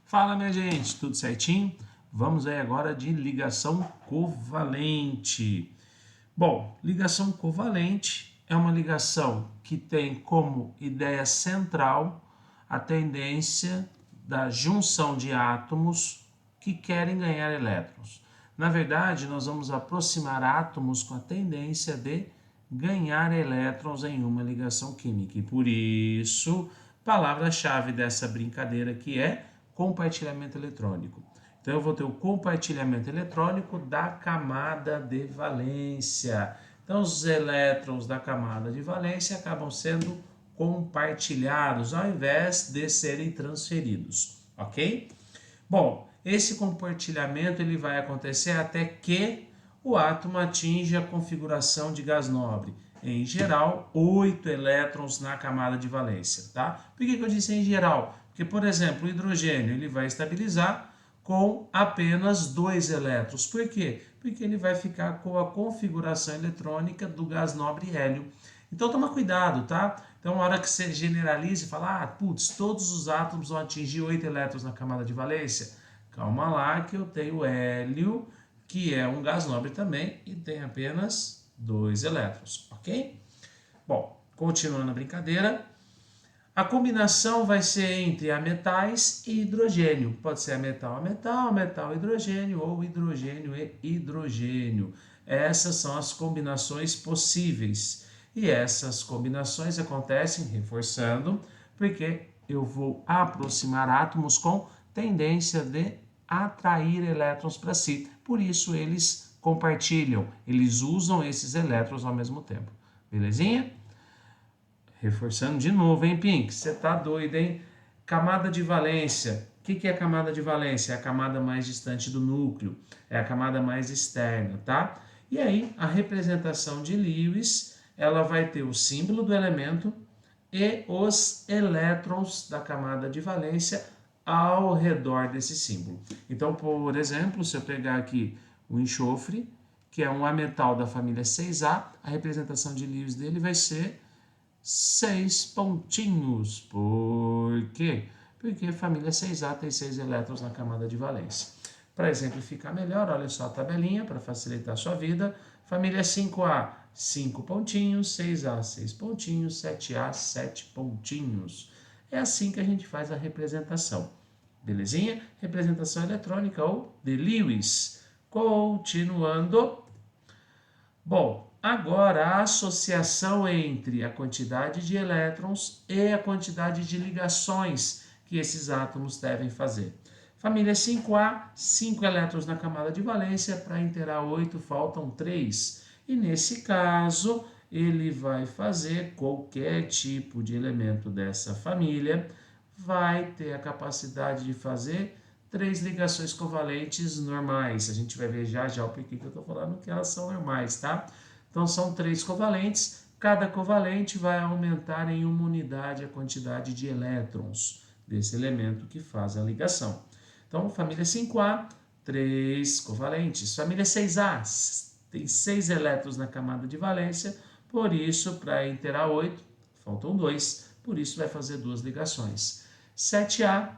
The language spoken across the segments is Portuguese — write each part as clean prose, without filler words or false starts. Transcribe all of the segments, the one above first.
Fala, minha gente, tudo certinho? Vamos aí agora de ligação covalente. Bom, ligação covalente é uma ligação que tem como ideia central a tendência da junção de átomos que querem ganhar elétrons. Na verdade, nós vamos aproximar átomos com a tendência de ganhar elétrons em uma ligação química. E por isso, palavra-chave dessa brincadeira que é compartilhamento eletrônico. Então eu vou ter o compartilhamento eletrônico da camada de valência. Então os elétrons da camada de valência acabam sendo compartilhados ao invés de serem transferidos, ok? Bom, esse compartilhamento ele vai acontecer até que o átomo atinja a configuração de gás nobre. Em geral, 8 elétrons na camada de valência, tá? Por que eu disse em geral? Porque, por exemplo, o hidrogênio ele vai estabilizar com apenas 2 elétrons. Por quê? Porque ele vai ficar com a configuração eletrônica do gás nobre hélio. Então toma cuidado, tá? Então, na hora que você generaliza e fala, putz, todos os átomos vão atingir 8 elétrons na camada de valência, calma lá que eu tenho hélio, que é um gás nobre também, e tem apenas 2 elétrons, ok? Bom, continuando a brincadeira, a combinação vai ser entre ametais e hidrogênio. Pode ser metal a metal, metal hidrogênio ou hidrogênio e hidrogênio. Essas são as combinações possíveis. E essas combinações acontecem, reforçando, porque eu vou aproximar átomos com tendência de atrair elétrons para si. Por isso eles compartilham, eles usam esses elétrons ao mesmo tempo. Belezinha? Reforçando de novo, hein, Pink? Você tá doido, hein? Camada de valência. O que é a camada de valência? É a camada mais distante do núcleo. É a camada mais externa, tá? E aí, a representação de Lewis, ela vai ter o símbolo do elemento e os elétrons da camada de valência ao redor desse símbolo. Então, por exemplo, se eu pegar aqui o enxofre, que é um ametal da família 6A, a representação de Lewis dele vai ser 6 pontinhos. Por quê? Porque a família 6A tem 6 elétrons na camada de valência. Para exemplificar melhor, olha só a tabelinha para facilitar a sua vida. Família 5A, 5 pontinhos, 6A, 6 pontinhos, 7A, 7 pontinhos. É assim que a gente faz a representação. Belezinha? Representação eletrônica ou de Lewis. Continuando. Bom, agora a associação entre a quantidade de elétrons e a quantidade de ligações que esses átomos devem fazer. Família 5A, 5 elétrons na camada de valência, para inteirar 8 faltam 3. E nesse caso, ele vai fazer qualquer tipo de elemento dessa família, vai ter a capacidade de fazer 3 ligações covalentes normais. A gente vai ver já o porquê que eu estou falando que elas são normais, tá? Então são 3 covalentes, cada covalente vai aumentar em uma unidade a quantidade de elétrons desse elemento que faz a ligação. Então, família 5A, 3 covalentes. Família 6A, tem 6 elétrons na camada de valência, por isso, para inteirar 8, faltam 2, por isso vai fazer 2 ligações. 7A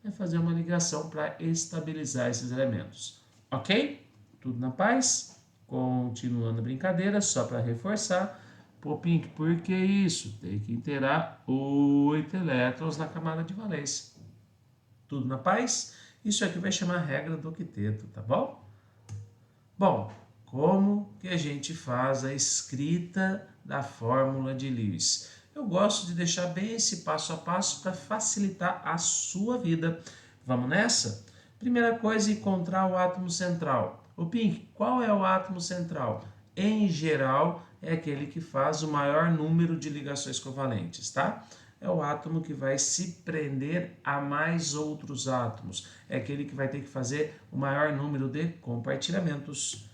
é fazer uma ligação para estabilizar esses elementos. Ok? Tudo na paz? Continuando a brincadeira, só para reforçar. Pô, Pink, por que isso? Tem que inteirar 8 elétrons na camada de valência. Tudo na paz? Isso aqui vai chamar regra do octeto, tá bom? Bom, como que a gente faz a escrita da fórmula de Lewis? Eu gosto de deixar bem esse passo a passo para facilitar a sua vida. Vamos nessa? Primeira coisa, encontrar o átomo central. O Pink, qual é o átomo central? Em geral, é aquele que faz o maior número de ligações covalentes, tá? É o átomo que vai se prender a mais outros átomos. É aquele que vai ter que fazer o maior número de compartilhamentos.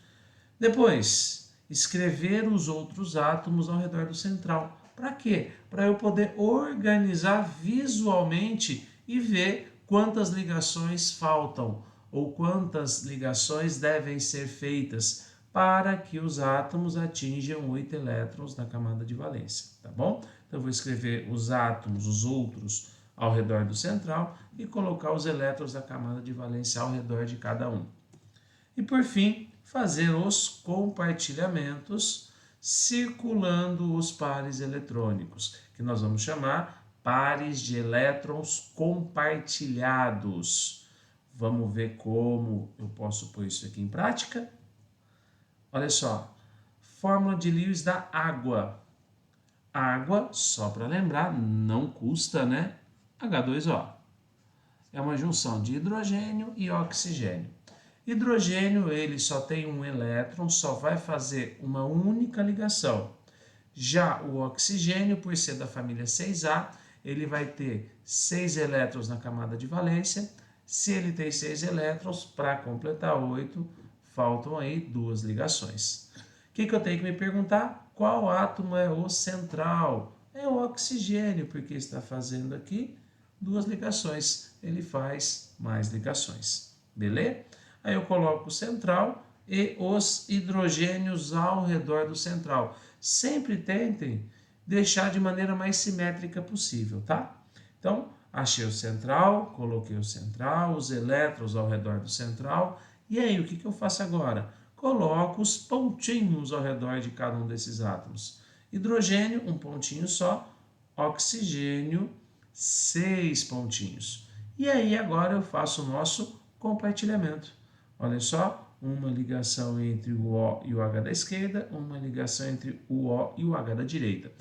Depois, escrever os outros átomos ao redor do central. Para quê? Para eu poder organizar visualmente e ver quantas ligações faltam ou quantas ligações devem ser feitas para que os átomos atinjam 8 elétrons na camada de valência, tá bom? Então eu vou escrever os átomos, os outros, ao redor do central e colocar os elétrons da camada de valência ao redor de cada um. E por fim, fazer os compartilhamentos circulando os pares eletrônicos, que nós vamos chamar pares de elétrons compartilhados. Vamos ver como eu posso pôr isso aqui em prática? Olha só, fórmula de Lewis da água. Água, só para lembrar, não custa, né? H2O. É uma junção de hidrogênio e oxigênio. Hidrogênio, ele só tem um elétron, só vai fazer uma única ligação. Já o oxigênio, por ser da família 6A, ele vai ter 6 elétrons na camada de valência. Se ele tem 6 elétrons, para completar 8, faltam aí 2 ligações. O que eu tenho que me perguntar? Qual átomo é o central? É o oxigênio, porque está fazendo aqui 2 ligações. Ele faz mais ligações. Beleza? Aí eu coloco o central e os hidrogênios ao redor do central. Sempre tentem deixar de maneira mais simétrica possível, tá? Então, achei o central, coloquei o central, os elétrons ao redor do central. E aí, o que eu faço agora? Coloco os pontinhos ao redor de cada um desses átomos. Hidrogênio, um pontinho só. Oxigênio, 6 pontinhos. E aí, agora eu faço o nosso compartilhamento. Olha só, uma ligação entre o O e o H da esquerda, uma ligação entre o O e o H da direita.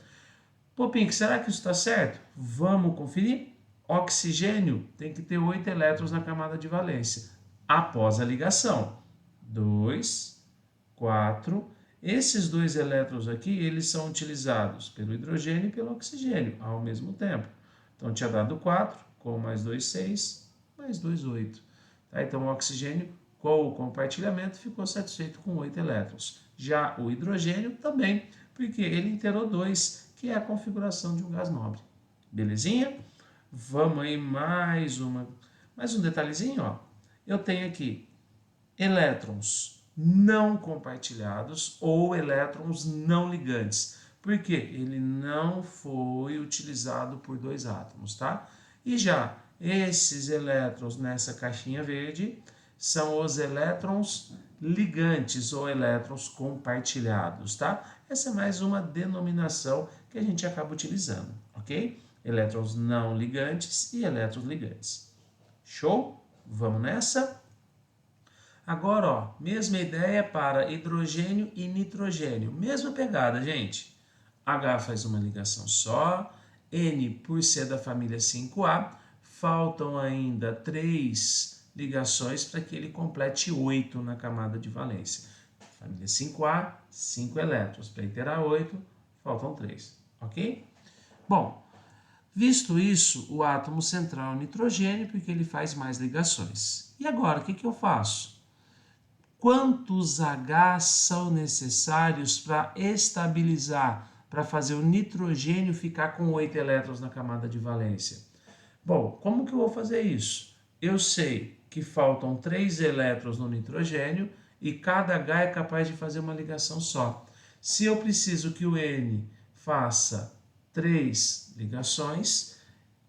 Pô, Pink, será que isso está certo? Vamos conferir? Oxigênio tem que ter 8 elétrons na camada de valência, após a ligação. 2, 4. Esses 2 elétrons aqui, eles são utilizados pelo hidrogênio e pelo oxigênio ao mesmo tempo. Então, tinha dado 4, com mais 2, 6, mais 2, 8. Tá? Então, o oxigênio, com o compartilhamento, ficou satisfeito com 8 elétrons. Já o hidrogênio também, porque ele inteirou 2, que é a configuração de um gás nobre. Belezinha? Vamos aí mais um detalhezinho, ó. Eu tenho aqui elétrons não compartilhados ou elétrons não ligantes. Por quê? Ele não foi utilizado por 2 átomos, tá? E já esses elétrons nessa caixinha verde são os elétrons ligantes ou elétrons compartilhados, tá? Essa é mais uma denominação que a gente acaba utilizando, ok? Elétrons não ligantes e elétrons ligantes. Show? Vamos nessa? Agora, ó, mesma ideia para hidrogênio e nitrogênio. Mesma pegada, gente. H faz uma ligação só. N, por ser da família 5A, faltam ainda 3 ligações para que ele complete 8 na camada de valência. Família 5A, 5 elétrons. Para iterar 8, faltam 3. Ok? Bom, visto isso, o átomo central é o nitrogênio, porque ele faz mais ligações. E agora, o que eu faço? Quantos H são necessários para estabilizar, para fazer o nitrogênio ficar com 8 elétrons na camada de valência? Bom, como que eu vou fazer isso? Eu sei que faltam 3 elétrons no nitrogênio e cada H é capaz de fazer uma ligação só. Se eu preciso que o N faça 3 ligações,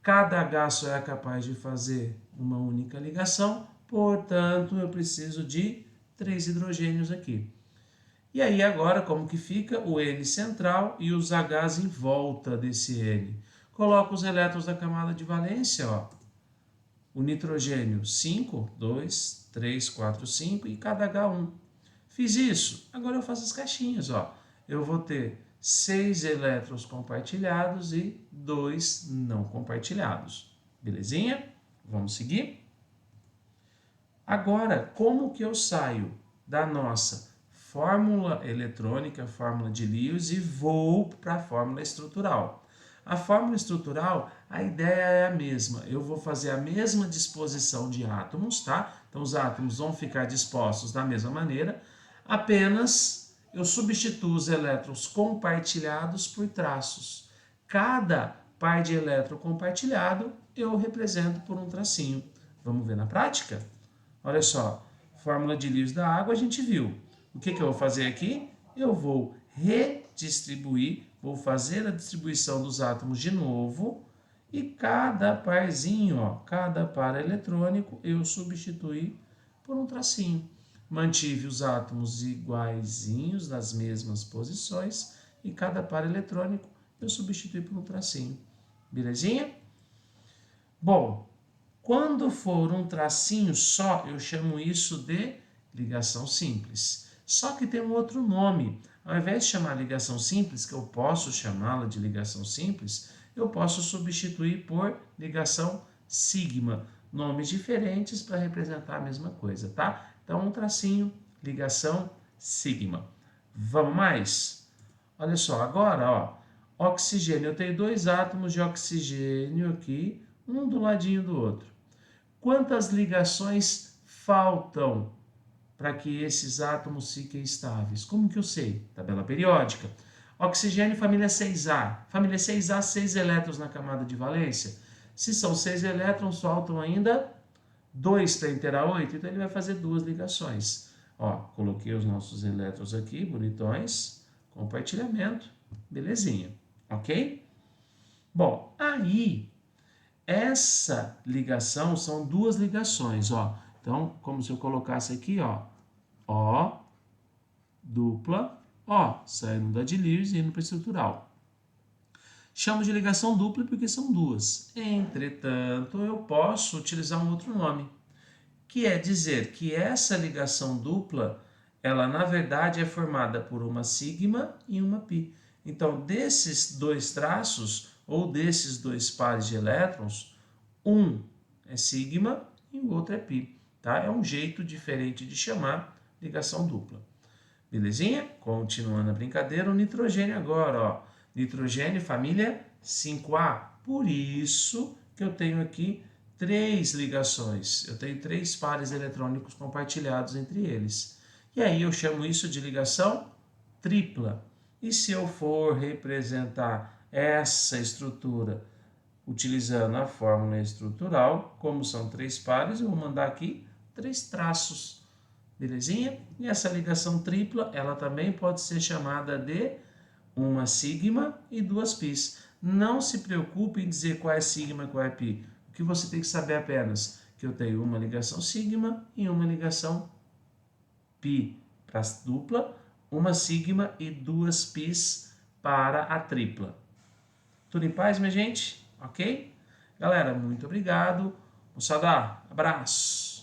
cada H só é capaz de fazer uma única ligação, portanto, eu preciso de 3 hidrogênios aqui. E aí agora como que fica? O N central e os Hs em volta desse N. Coloco os elétrons da camada de valência, ó. O nitrogênio 5, 2, 3, 4, 5 e cada H 1. Fiz isso, agora eu faço as caixinhas, ó. Eu vou ter 6 elétrons compartilhados e 2 não compartilhados. Belezinha? Vamos seguir? Agora, como que eu saio da nossa fórmula eletrônica, fórmula de Lewis, e vou para a fórmula estrutural? A fórmula estrutural, a ideia é a mesma. Eu vou fazer a mesma disposição de átomos, tá? Então, os átomos vão ficar dispostos da mesma maneira, apenas eu substituo os elétrons compartilhados por traços. Cada par de elétron compartilhado eu represento por um tracinho. Vamos ver na prática? Olha só, fórmula de Lewis da água a gente viu. O que eu vou fazer aqui? Eu vou redistribuir, vou fazer a distribuição dos átomos de novo E cada parzinho, ó, cada par eletrônico, eu substituí por um tracinho. Mantive os átomos iguaizinhos nas mesmas posições e cada par eletrônico eu substituí por um tracinho. Belezinha? Bom, quando for um tracinho só, eu chamo isso de ligação simples. Só que tem um outro nome. Ao invés de chamar ligação simples, que eu posso chamá-la de ligação simples, eu posso substituir por ligação sigma. Nomes diferentes para representar a mesma coisa, tá? Então, um tracinho, ligação sigma. Vamos mais? Olha só, agora, ó, oxigênio. Eu tenho dois átomos de oxigênio aqui, um do ladinho do outro. Quantas ligações faltam para que esses átomos fiquem estáveis? Como que eu sei? Tabela periódica. Oxigênio, família 6A. Família 6A, 6 elétrons na camada de valência. Se são 6 elétrons, faltam ainda 2 para inteirar 8, então ele vai fazer duas ligações. Ó, coloquei os nossos elétrons aqui, bonitões, compartilhamento, belezinha, ok? Bom, aí, essa ligação são duas ligações, ó. Então, como se eu colocasse aqui, ó, O, dupla, O, saindo da de Lewis e indo para a estrutural. Chamo de ligação dupla porque são duas. Entretanto, eu posso utilizar um outro nome, que é dizer que essa ligação dupla, ela na verdade é formada por uma sigma e uma pi. Então, desses dois traços, ou desses dois pares de elétrons, um é sigma e o outro é pi. Tá? É um jeito diferente de chamar ligação dupla. Belezinha? Continuando a brincadeira, o nitrogênio agora, ó. Nitrogênio, família 5A. Por isso que eu tenho aqui 3 ligações. Eu tenho 3 pares eletrônicos compartilhados entre eles. E aí eu chamo isso de ligação tripla. E se eu for representar essa estrutura utilizando a fórmula estrutural, como são 3 pares, eu vou mandar aqui 3 traços. Belezinha? E essa ligação tripla, ela também pode ser chamada de uma sigma e duas pis. Não se preocupe em dizer qual é sigma e qual é pi. O que você tem que saber apenas que eu tenho uma ligação sigma e uma ligação pi para a dupla, uma sigma e duas pis para a tripla. Tudo em paz, minha gente? Ok? Galera, muito obrigado. Moçada, abraço!